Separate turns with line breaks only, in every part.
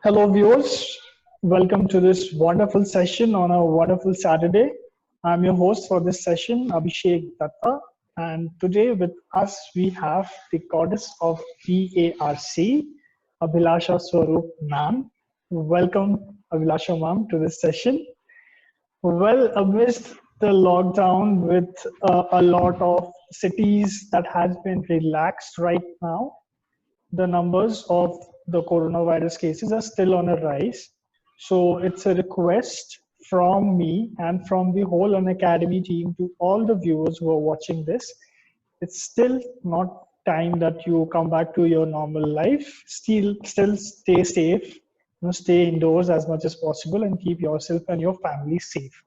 Hello, viewers. Welcome to this wonderful session on a wonderful Saturday. I'm your host for this session, Abhishek Datta. And today with us, we have the goddess of BARC, Abhilasha Swarup ma'am. Welcome, Abhilasha ma'am, to this session. Well, amidst the lockdown with a lot of cities that has been relaxed right now, the numbers of the coronavirus cases are still on a rise. So it's a request from me and from the whole Unacademy team to all the viewers who are watching this. It's still not time that you come back to your normal life. Still stay safe. Stay indoors as much as possible and keep yourself and your family safe.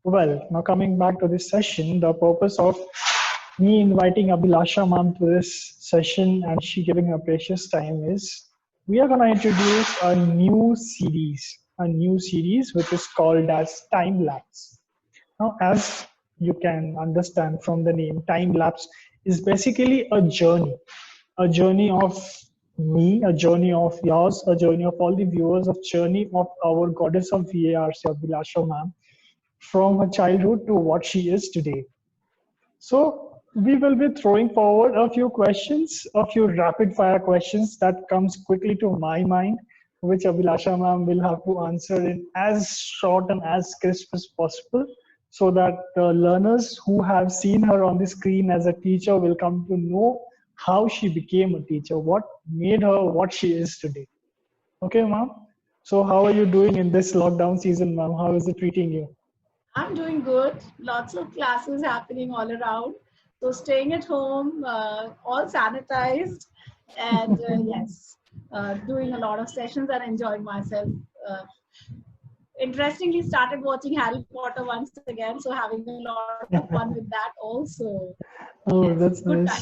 Well, now coming back to this session, the purpose of me inviting Abhilasha ma'am to this session and she giving her precious time is we are going to introduce a new series which is called as Time Lapse. Now, as you can understand from the name, Time Lapse is basically a journey of me, a journey of yours, a journey of all the viewers, a journey of our goddess of VARC, Abhilasha ma'am, from her childhood to what she is today. So we will be throwing forward a few questions, a few rapid fire questions that comes quickly to my mind, which Abhilasha ma'am will have to answer in as short and as crisp as possible so that the learners who have seen her on the screen as a teacher will come to know how she became a teacher, what made her what she is today. Okay, ma'am? So how are you doing in this lockdown season, ma'am? How is it treating you?
I'm doing good. Lots of classes happening all around. So staying at home, all sanitized, and yes, doing a lot of sessions and enjoying myself. Uh, Interestingly, started watching Harry Potter once again, so having a lot of fun with that also. Yes,
Oh, that's
good time.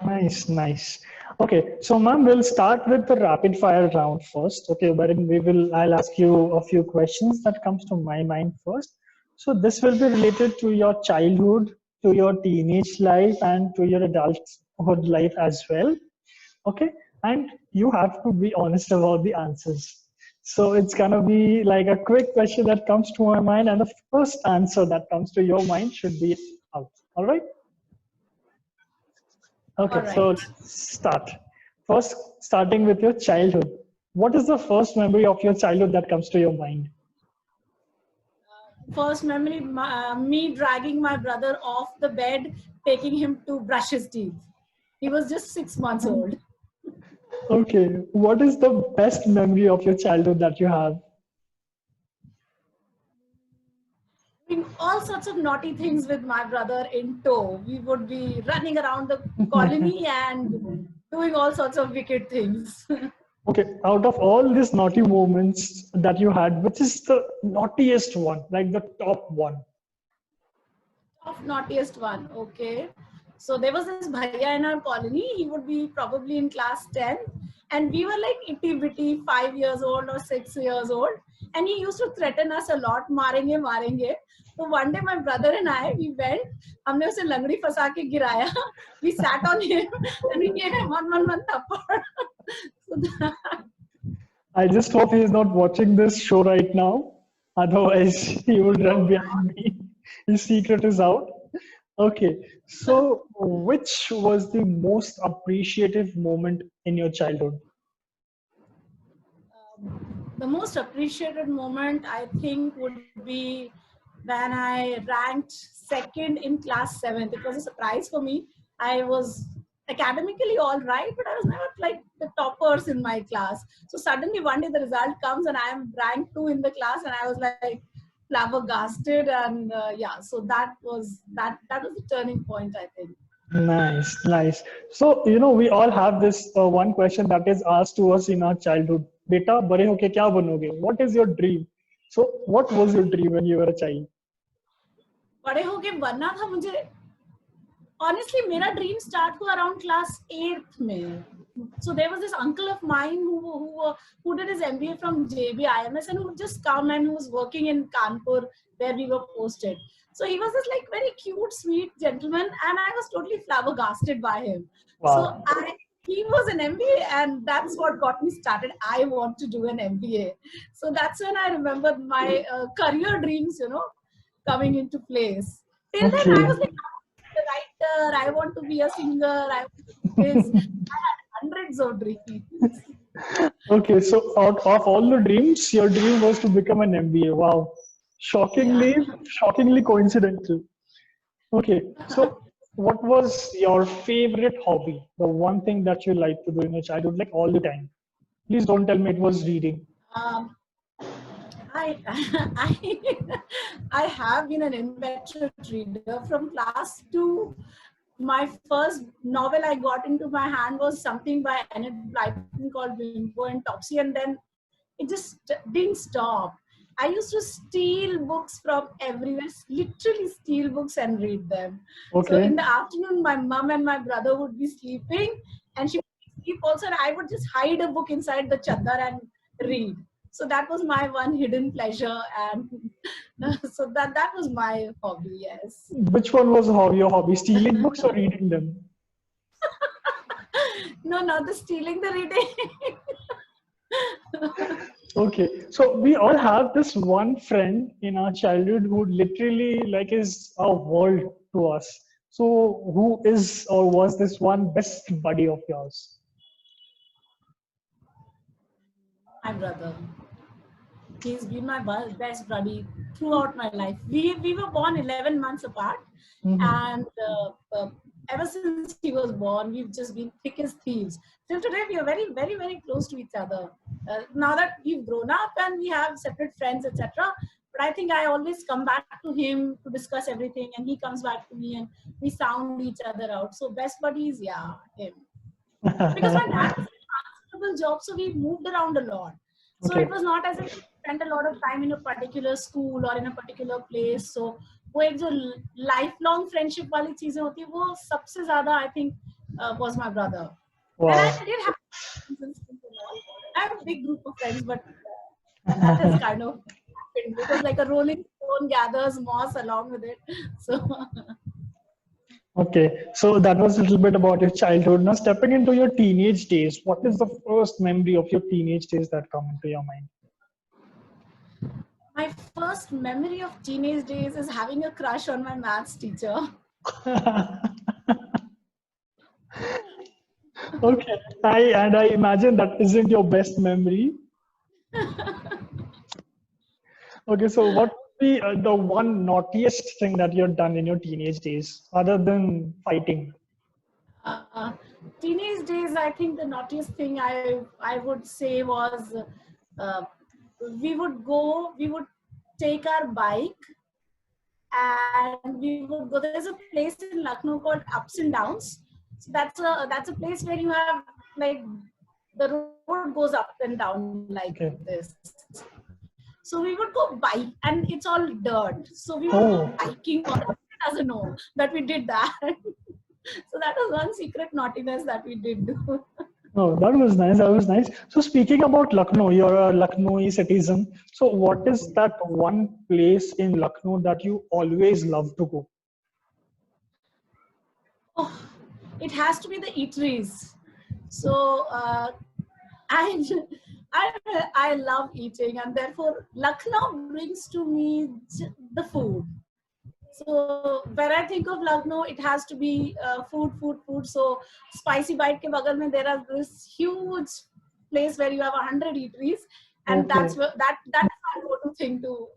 nice. Nice, nice. Okay, so ma'am, we'll start with the rapid fire round first. Okay, wherein I'll ask you a few questions that comes to my mind first. So this will be related to your childhood, to your teenage life, and to your adulthood life as well. Okay, and you have to be honest about the answers. So it's gonna be like a quick question that comes to my mind, and the first answer that comes to your mind should be out. All right.
All
Okay, so
right.
let's start. First, starting with your childhood. What is the first memory of your childhood that comes to your mind?
First memory, me dragging my brother off the bed, taking him to brush his teeth. He was just 6 months old.
Okay, what is the best memory of your childhood that you have?
Doing all sorts of naughty things with my brother in tow. We would be running around the colony and doing all sorts of wicked things.
Okay, out of all these naughty moments that you had, which is the naughtiest one, like the top one?
Of naughtiest one, okay. So there was this bhaiya in our colony. He would be probably in class 10, and we were like itty bitty, 5 years old or 6 years old. And he used to threaten us a lot, marenge, marenge. So one day my brother and I, we went, हमने उसे लंगड़ी फंसा के गिराया. We sat on him and we gave him one thapad. So that,
I just hope he is not watching this show right now. Otherwise, he would run behind me. His secret is out. Okay, so which was the most appreciative moment in your childhood?
the most appreciated moment I think would be when I ranked second in class 7th. It was a surprise for me. I was academically all right, but I was never like the toppers in my class. So suddenly one day the result comes and I am ranked 2 in the class, and I was like flabbergasted. And yeah, so that was the turning point, I think.
Nice, nice. So, we all have this one question that is asked to us in our childhood. Beta, bade hoke kya banoge? What is your dream? So, what was your dream when you were a child?
बड़े होके बनना था मुझे. Honestly, मेरा dream start हुआ around class 8th में. So there was this uncle of mine who did his MBA from JBIMS and who would just come and who was working in Kanpur where we were posted. So he was this like very cute, sweet gentleman, and I was totally flabbergasted by him. So
Wow.
he was an MBA, and that's what got me started. I want to do an MBA. So that's when I remembered my career dreams, coming into place. Till then, I was
Okay.
like, a writer, I want to be a singer, I want to do this. I had hundreds of dreams.
Okay, so out of all the dreams, your dream was to become an MBA. Wow.
Yeah.
Shockingly coincidental. Okay, so what was your favorite hobby? The one thing that you liked to do in your childhood, like all the time? Please don't tell me it was reading.
Um, I, I, I have been an inveterate reader from class 2. My first novel I got into my hand was something by Enid Blyton called Bimbo and Topsy, and then it just didn't stop. I used to steal books from everywhere, literally steal books and read them. So
Okay.
in the afternoon, my mom and my brother would be sleeping, and she would sleep also, and I would just hide a book inside the chadar and read. So that was my one hidden pleasure, and so that was my hobby. Yes.
Which one was your hobby? Stealing books or reading them?
No, not the stealing, the reading.
Okay, so we all have this one friend in our childhood who literally like is a world to us. So who is or was this one best buddy of yours?
My brother. He's been my best buddy throughout my life. We were born 11 months apart,
Mhm.
and ever since he was born, we've just been thick as thieves. Till today, we are very, very, very close to each other. Now that we've grown up and we have separate friends, etc., but I think I always come back to him to discuss everything, and he comes back to me, and we sound each other out. So best buddies, yeah, him. Because my dad was in a constable job, so we moved around a lot. So
Okay.
it was not as if we spent a lot of time in a particular school or in a particular place. So वो एक जो lifelong friendship वाली चीजें होती है वो सबसे ज्यादा I think was my brother. And I
Wow.
did have friends in school and all. I have a big group of friends, but that has kind of happened. It was like a rolling stone gathers moss along with it. So
Okay, so that was a little bit about your childhood. Now, stepping into your teenage days, what is the first memory of your teenage days that come into your mind?
my first memory of teenage days is having a crush on my maths teacher.
Okay, I imagine that isn't your best memory. Okay, so what would be the one naughtiest thing that you've done in your teenage days, other than fighting?
Uh, Teenage days, I think the naughtiest thing I would say was uh, we would take our bike and we would go. There's a place in Lucknow called Ups and Downs. So that's a place where you have like the road goes up and down like
Okay.
this. So we would go bike, and it's all dirt. So we would go
Oh,
biking. Or doesn't know that we did that. So that was one secret naughtiness that we did do.
no, that was nice. That was nice. So speaking about Lucknow, you're a Lucknowi citizen. So what is that one place in Lucknow that you always love to go?
Oh, it has to be the eateries. So I, I love eating, and therefore Lucknow brings to me the food. So when I think of Lucknow, it has to be food, food, food. So Spicy Bite ke bagal mein there are this huge place where you have 100 eateries, and
Okay.
that's where, that is my go-to thing to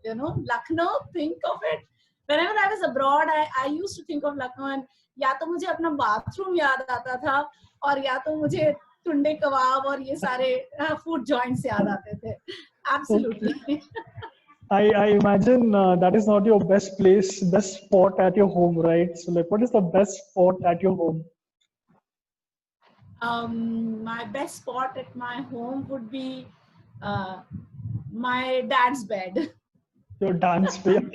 Lucknow. Think of it. Whenever I was abroad, I used to think of Lucknow, and या तो मुझे अपना bathroom याद आता था और या तो मुझे टुंडे कबाब और ये सारे फूड जॉइंट्स याद आते थे.
Okay.
Absolutely.
I imagine that is not your best place, best spot at your home, right? So like, what is the best spot at your home?
My best spot at my home would be uh, my dad's bed.
Your dance place.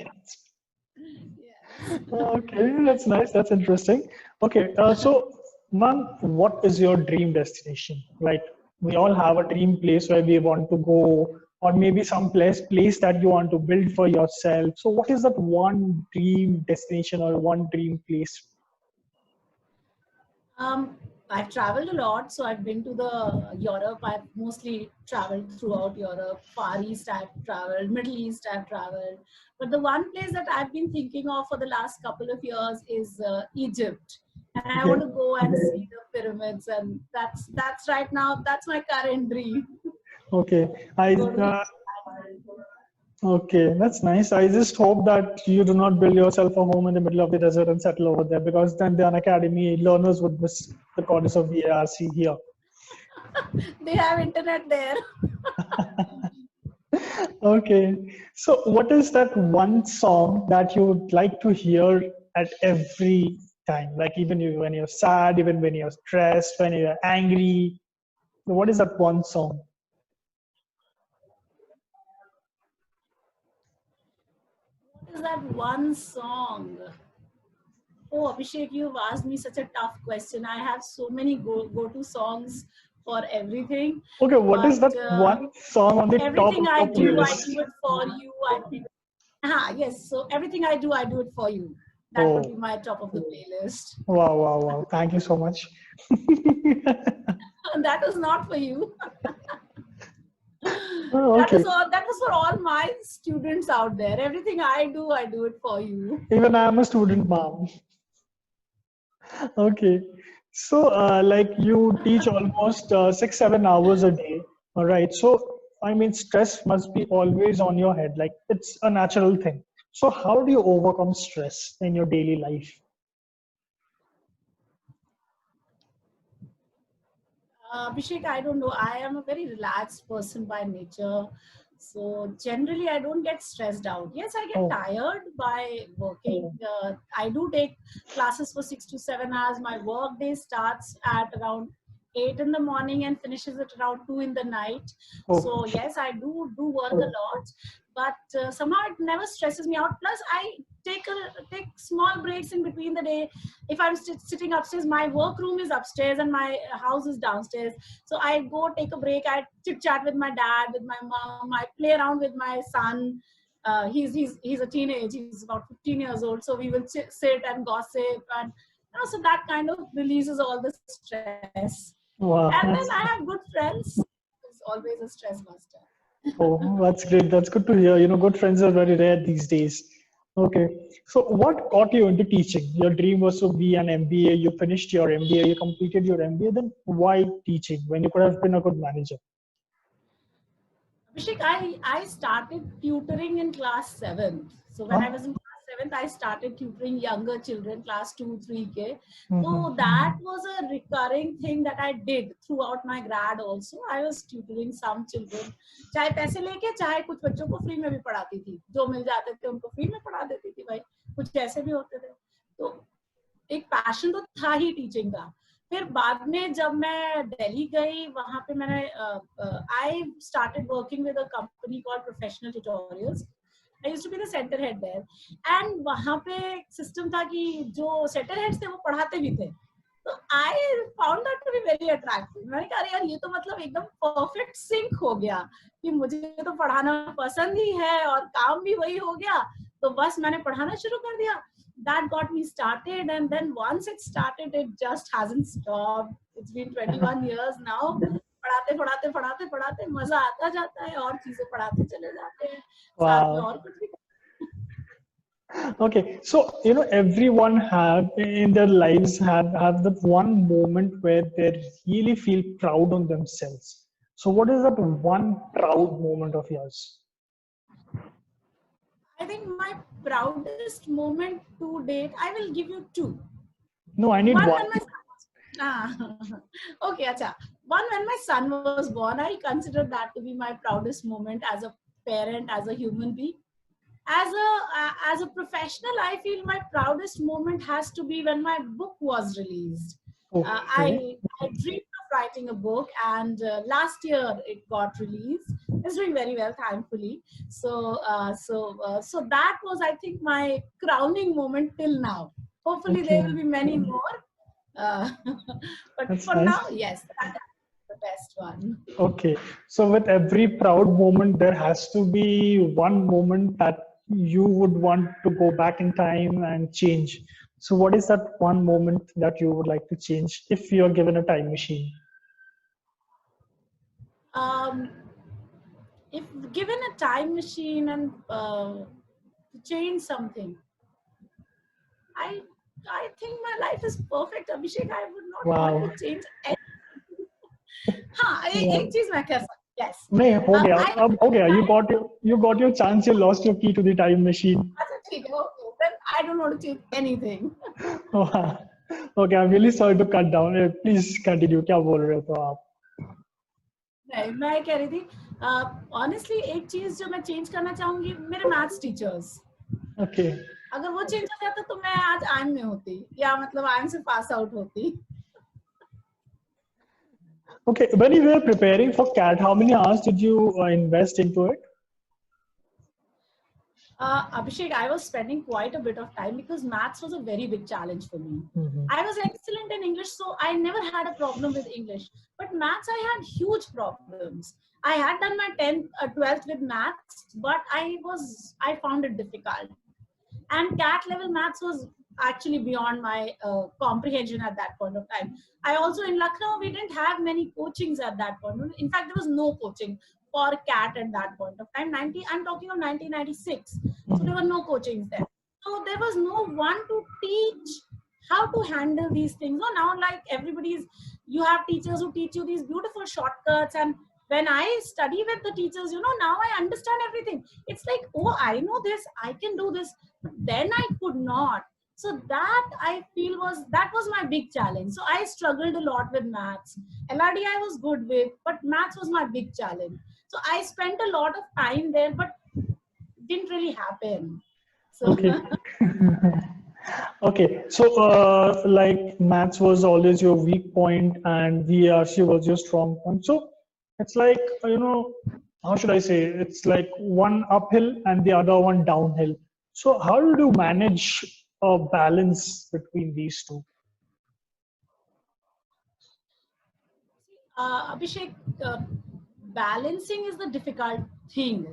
Yes.
Okay, that's nice. That's interesting. Okay, so man, what is your dream destination? Like we all have a dream place where we want to go, or maybe some place that you want to build for yourself. So what is that one dream destination or one dream place?
Um, I've traveled a lot, so I've been to the Europe. I've mostly traveled throughout Europe. Far East I've traveled, Middle East I've traveled. But the one place that I've been thinking of for the last couple of years is Egypt, and I want
Okay.
to go and see the pyramids. And that's right now. That's my current dream.
Okay. I
Go to Egypt.
okay, that's nice. I just hope that you do not build yourself a home in the middle of the desert and settle over there, because then the Unacademy learners would miss the goddess of the ARC here.
They have internet there.
Okay. So what is that one song that you would like to hear at every time? Like even you, when you're sad, even when you're stressed, when you're angry. What is that one song?
What is that one song? Oh, Abhishek, you've asked me such a tough question. I have so many go-to songs for everything,
Okay, what is
but
that one song on the top
everything
of
I
your
do, I
playlist?
do it for you. Yes. So everything I do it for you. That would
Oh,
be my top of the playlist.
wow, wow, wow. Thank you so much.
That was not for you.
Oh, okay.
That was for all my students out there. Everything I do it for you.
Even I am a student mom. Okay. So, like you teach almost 6, 7 hours a day. All right. So, I mean, stress must be always on your head. Like it's a natural thing. So, how do you overcome stress in your daily life?
Abhishek, I don't know. I am a very relaxed person by nature. So generally, I don't get stressed out. Yes, I get
Oh,
tired by working. I do take classes for 6 to 7 hours. My work day starts at around 8 in the morning and finishes at around 2 in the night.
oh,
So yes, I do work a lot, but somehow it never stresses me out. Plus, I take small breaks in between the day. If I'm sitting upstairs, my work room is upstairs and my house is downstairs, so I go take a break. I chit chat with my dad, with my mom. I play around with my son. He's a teenage. He's about 15 years old. So we will sit and gossip, and so that kind of releases all the stress.
wow.
And then I have good friends. It's always a stress buster.
Oh, that's great. That's good to hear. You know, good friends are very rare these days. Okay. So, what got you into teaching? Your dream was to be an MBA. You finished your MBA. You completed your MBA. Then why teaching when you could have been a good manager?
Abhishek, I started tutoring in class 7th. So when I
Huh?
was in class 7th, I started tutoring younger children, class 2, 3K.
Mm-hmm.
So that was a recurring thing that I did throughout my grad also. I was tutoring some children. चाहे पैसे लेके चाहे कुछ बच्चों को free में भी पढ़ाती थी. जो मिल जाते थे उनको फ्री में पढ़ा देती थी भाई. कुछ ऐसे भी होते थे. तो एक पैशन तो था ही टीचिंग का. फिर बाद में जब मैं दिल्ली गई वहां पे मैंने I started working with a company called professional tutorials. I used to be the centre head there and वहां पे सिस्टम था कि जो सेंटर हेड्स थे वो पढ़ाते भी थे. तो I found that to be very attractive. मैंने कहा यार ये तो मतलब एकदम परफेक्ट सिंक हो गया कि मुझे तो पढ़ाना पसंद ही है और काम भी वही हो गया. तो बस मैंने पढ़ाना शुरू कर दिया. That got me started, and then once it started, it just hasn't stopped. It's been 21 years now. पढ़ाते पढ़ाते पढ़ाते पढ़ाते मजा आता जाता है और चीजें पढ़ाते चले जाते हैं साथ में
Wow.
और कुछ भी.
Okay. So, you know, everyone have in their lives have that one moment where they really feel proud on themselves. So, what is that one proud moment of yours?
I think my proudest moment to date, I will give you two.
No, I need
One
one.
when my son was, okay, acha. One when my son was born, I consider that to be my proudest moment as a parent, as a human being. As a professional, I feel my proudest moment has to be when my book was released.
Okay.
I dreamed of writing a book, and last year it got released. It's doing very well, thankfully. So that was, I think, my crowning moment till now. Hopefully there
Okay.
will be many more, uh, but
That's
for
nice.
now, yes, that's the best one.
Okay. So with every proud moment, there has to be one moment that you would want to go back in time and change. So what is that one moment that you would like to change if you're given a time machine?
Um, if given a time machine and to change something, I I think my life is perfect, Abhishek. I would not want
Wow.
to change anything. हाँ,
Yeah.
एक चीज मैं कर सकती, yes.
नहीं हो गया,
I
अब हो गया. You got your chance. You lost your key to the time machine.
अच्छा ठीक है, okay. Then I don't want to change anything.
Oh, okay, I'm really sorry to cut down. Please continue. क्या बोल रहे हो आप?
नहीं, मैं कह रही थी ऑनेस्टली एक चीज जो मैं चेंज करना चाहूंगी, मेरे मैथ्स टीचर्स.
Okay.
अगर वो चेंज हो जाता तो मैं आज आईएम में होती, या मतलब आईएम से पास आउट होती.
Okay, when you were preparing for CAT, how many hours did you invest into it?
Abhishek, I was spending quite a bit of time because maths was a very big challenge for me.
Mm-hmm.
I was excellent in English, so I never had a problem with English. But maths, I had huge problems. I had done my 10th, 12th with maths, but I found it difficult. And CAT level maths was actually beyond my comprehension at that point of time. I also, in Lucknow, we didn't have many coachings at that point. In fact, there was no coaching for CAT at that point of time. I'm talking of 1996. So there were no coachings there. So there was no one to teach how to handle these things. So now, like you have teachers who teach you these beautiful shortcuts. And when I study with the teachers, now I understand everything. It's like, oh, I know this, I can do this. But then I could not. So that I feel was my big challenge. So I struggled a lot with maths. LRD I was good with, but maths was my big challenge. So I spent a lot of time there, but didn't really happen. So
Okay. Okay. So like maths was always your weak point and VRC was your strong point. So it's like, how should I say? It's like one uphill and the other one downhill. So how do you manage a balance between these two?
Abhishek, balancing is the difficult thing.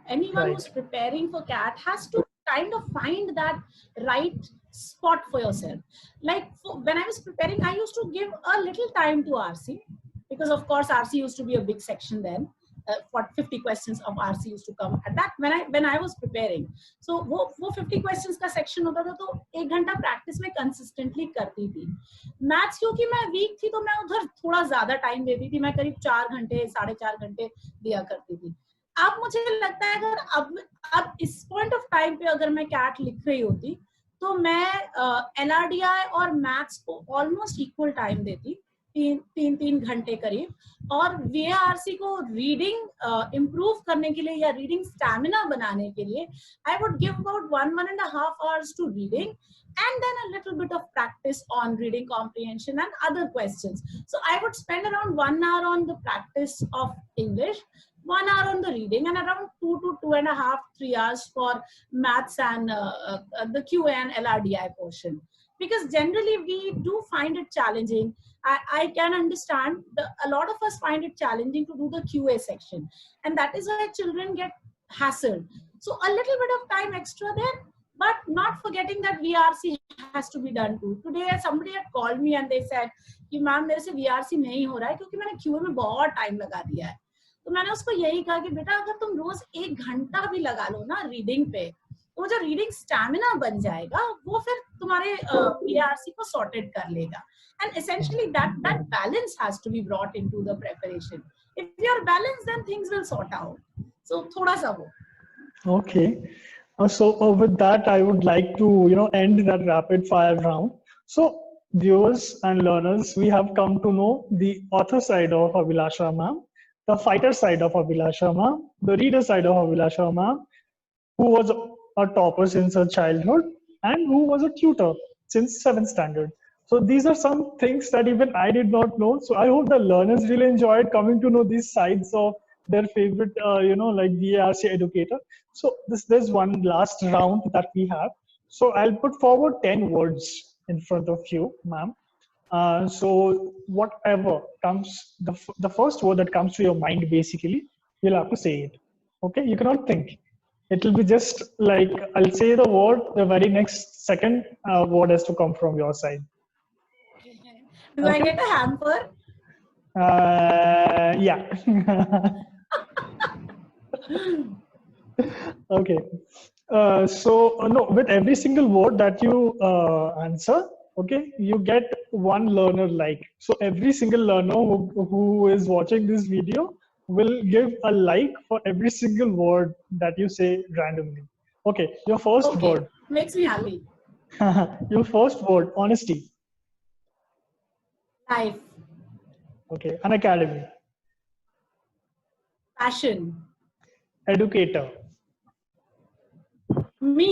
Anyone who's preparing for CAT has to kind of find that right spot for yourself. Like when I was preparing, I used to give a little time to RC, because of course RC used to be a big section then. 50 questions of RC used to come at that when I was preparing. So वो 50 questions का section होता था, तो 1 घंटा practice में consistently करती थी. Maths क्योंकि मैं weak थी, तो मैं उधर थोड़ा ज़्यादा time देती थी. मैं करीब 4 घंटे 4.5 घंटे दिया करती थी. अब मुझे लगता है अगर अब इस point of time पे अगर मैं CAT लिख रही होती, तो मैं LRDI और maths को almost equal time देती. 3 घंटे करीब. और VARC को रीडिंग इम्प्रूव करने के लिए या रीडिंग स्टैमिना बनाने के लिए I would give about 1.5 hours to reading, and then a little bit of practice on reading comprehension and other questions. So I would spend around 1 hour on the practice of English, 1 hour on the reading, and around 2 to 2.5, 3 hours for maths and the QA and LRDI portion. Because generally we do find it challenging. I can understand a lot of us find it challenging to do the QA section, and that is why children get hassled. So a little bit of time extra there, but not forgetting that VRC has to be done too. Today somebody had called me and they said कि ma'am मेरे से VRC नहीं हो रहा है क्योंकि मैंने QA में बहुत टाइम लगा दिया है. तो मैंने उसको यही कहा कि बेटा अगर तुम रोज 1 घंटा भी लगा लो ना रीडिंग पे, वो जो रीडिंग स्टैमिना बन जाएगा वो फिर तुम्हारे VRC को सॉर्टेड कर लेगा. And essentially that balance has to be brought into the preparation. If you're balanced, then things will sort out. So thoda sa wo.
Okay. So with that, I would like to end that rapid fire round. So viewers and learners, we have come to know the author side of Abhilasha ma'am, the fighter side of Abhilasha ma'am, the reader side of Abhilasha ma'am, who was a topper since her childhood and who was a tutor since 7th standard. So these are some things that even I did not know. So I hope the learners really enjoyed coming to know these sides of their favorite, like VARC educator. So there's one last round that we have. So I'll put forward 10 words in front of you, ma'am. So whatever comes, the first word that comes to your mind, basically, you'll have to say it. Okay, you cannot think. It will be just like I'll say the word, the very next second word has to come from your side.
Do I
Okay.
get a hamper?
Yeah. Okay. No, with every single word that you answer, okay, you get one learner like. So every single learner who is watching this video will give a like for every single word that you say randomly. Okay, your first
Okay,
word.
makes me happy.
Your first word, honesty.
Life,
Okay, an academy.
passion,
Educator.
me,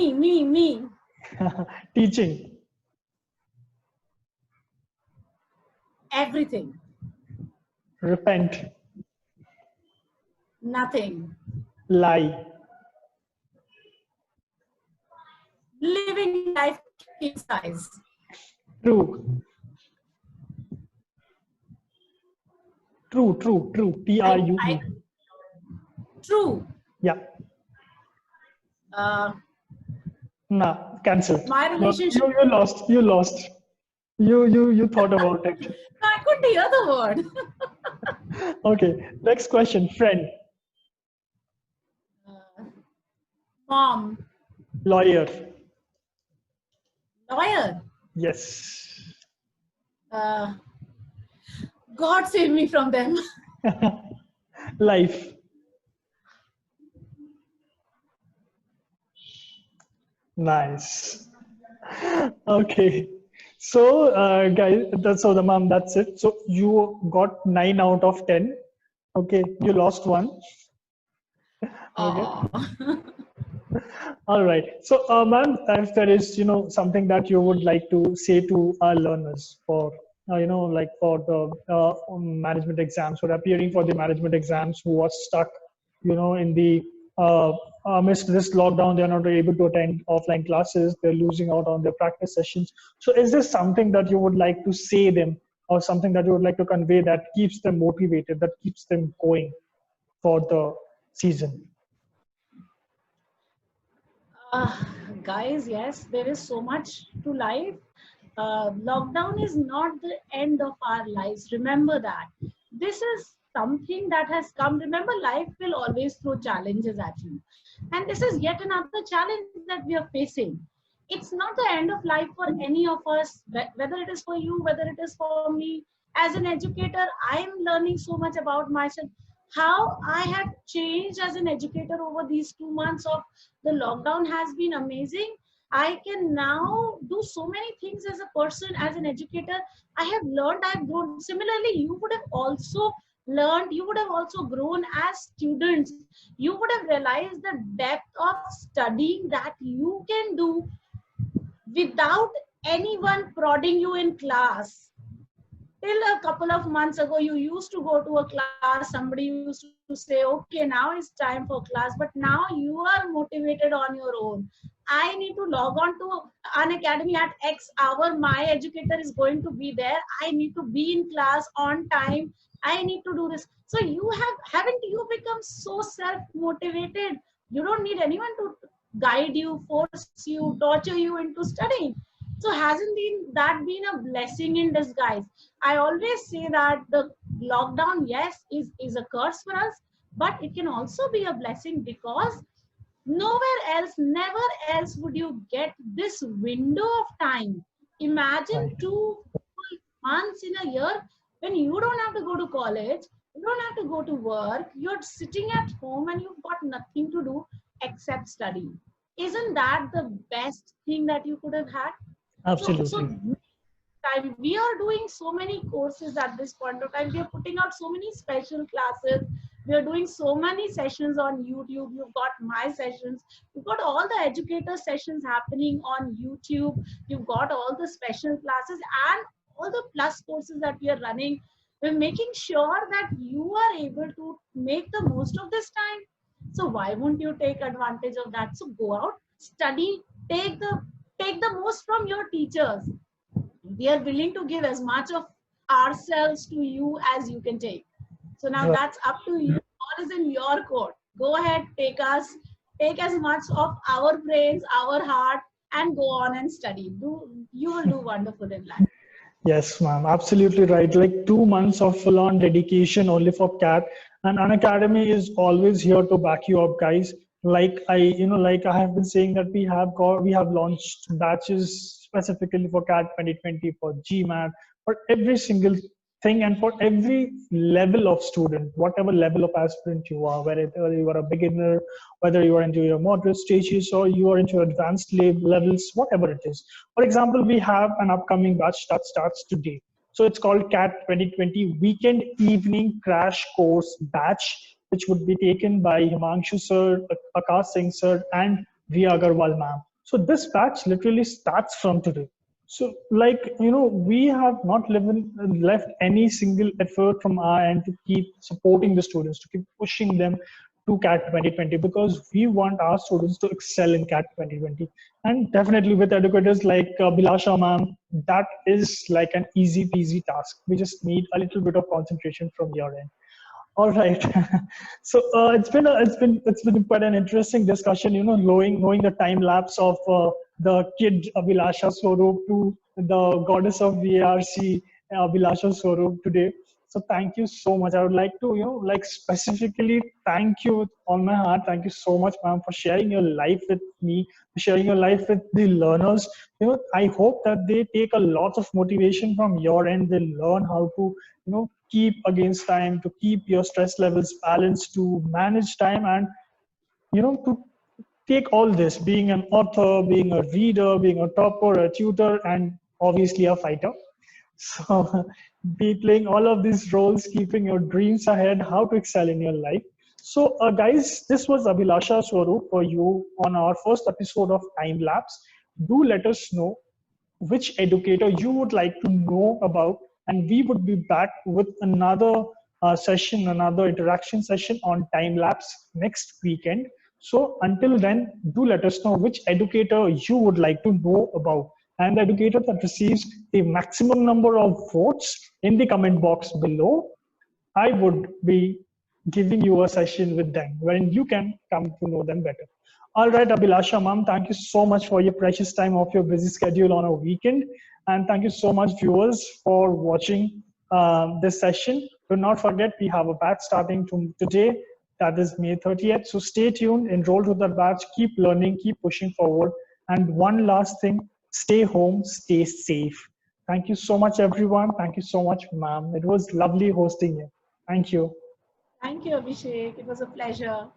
Teaching.
everything,
Repent.
nothing,
Lie.
living life king size,
True. True.
I,
True.
true,
Yeah.
uh,
Nah, cancel.
my
You,
relationship.
you lost. You lost. You thought about it.
I couldn't hear the word.
Okay. Next question. Friend.
uh, mom,
Lawyer.
lawyer,
Yes.
uh, God save me from them.
Life. Nice. Okay. So, guys, so the mom, that's it. So you got 9 out of 10. Okay, you lost one. Okay.
Oh.
All right. So, ma'am, if there is, something that you would like to say to our learners for, like for the management exams or appearing for the management exams who was stuck, in the amidst this lockdown, they're not able to attend offline classes. They're losing out on their practice sessions. So, is there something that you would like to say them, or something that you would like to convey that keeps them motivated, that keeps them going for the season?
Uh, Guys, yes, there is so much to life. Lockdown is not the end of our lives. Remember that. This is something that has come. Remember, life will always throw challenges at you. And this is yet another challenge that we are facing. It's not the end of life for any of us, whether it is for you, whether it is for me. As an educator, I'm learning so much about myself, how I have changed as an educator over these 2 months of the lockdown has been amazing. I can now do so many things as a person, as an educator. I have learned, I've grown. Similarly, you would have also learned, you would have also grown as students. You would have realized the depth of studying that you can do without anyone prodding you in class. Till a couple of months ago, you used to go to a class, somebody used to say, okay, now it's time for class, but now you are motivated on your own. I need to log on to an academy at X hour. My educator is going to be there. I need to be in class on time. I need to do this. So haven't you become so self-motivated? You don't need anyone to guide you, force you, torture you into studying. So hasn't been a blessing in disguise? I always say that the lockdown, yes, is a curse for us, but it can also be a blessing because nowhere else, never else would you get this window of time. Imagine
Right.
2 months in a year when you don't have to go to college, you don't have to go to work, you're sitting at home and you've got nothing to do except study. Isn't that the best thing that you could have had? So
Absolutely.
time we are doing so many courses at this point of time. We are putting out so many special classes. We are doing so many sessions on YouTube. You've got my sessions. You've got all the educator sessions happening on YouTube. You've got all the special classes and all the plus courses that we are running. We're making sure that you are able to make the most of this time. So why won't you take advantage of that? So go out, study, take the take the most from your teachers. We are willing to give as much of ourselves to you as you can take. So now
Right.
that's up to you. All is in your court. Go ahead, take us, take as much of our brains, our heart, and go on and study. You will do wonderful in life.
Yes, ma'am, absolutely right. Like 2 months of full-on dedication only for CAT, and an academy is always here to back you up, guys. Like I have been saying that we have launched batches specifically for CAT 2020, for GMAT, for every single thing, and for every level of student, whatever level of aspirant you are, whether you are a beginner, whether you are into your moderate stages or you are into advanced levels, whatever it is. For example, we have an upcoming batch that starts today. So it's called CAT 2020 Weekend Evening Crash Course Batch, which would be taken by Himanshu sir, Akash Singh sir, and Riya Agarwal ma'am. So this batch literally starts from today. So, we have not left any single effort from our end to keep supporting the students, to keep pushing them to CAT 2020, because we want our students to excel in CAT 2020. And definitely with educators like Bilasha ma'am, that is like an easy peasy task. We just need a little bit of concentration from your end. All right. So it's been quite an interesting discussion. Knowing the time lapse of the kid Abhilasha Swaroop to the goddess of VARC Abhilasha Swaroop today. So thank you so much. I would like to like specifically thank you with all my heart. Thank you so much, ma'am, for sharing your life with me, for sharing your life with the learners. I hope that they take a lot of motivation from your end. They learn how to keep against time, to keep your stress levels balanced, to manage time, and to take all this, being an author, being a reader, being a topper, a tutor, and obviously a fighter. So be playing all of these roles, keeping your dreams ahead, how to excel in your life. So guys, this was Abhilasha Swaroop for you on our first episode of Time Lapse. Do let us know which educator you would like to know about, and we would be back with another session, another interaction session on time lapse next weekend. So until then, do let us know which educator you would like to know about, and the educator that receives the maximum number of votes in the comment box below, I would be giving you a session with them wherein you can come to know them better. All right, Abhilasha ma'am, thank you so much for your precious time of your busy schedule on a weekend. And thank you so much, viewers, for watching this session. Do not forget, we have a batch starting today, that is May 30th. So stay tuned, enroll to the batch, keep learning, keep pushing forward. And one last thing, stay home, stay safe. Thank you so much, everyone. Thank you so much, ma'am. It was lovely hosting you. Thank you.
Thank you, Abhishek. It was a pleasure.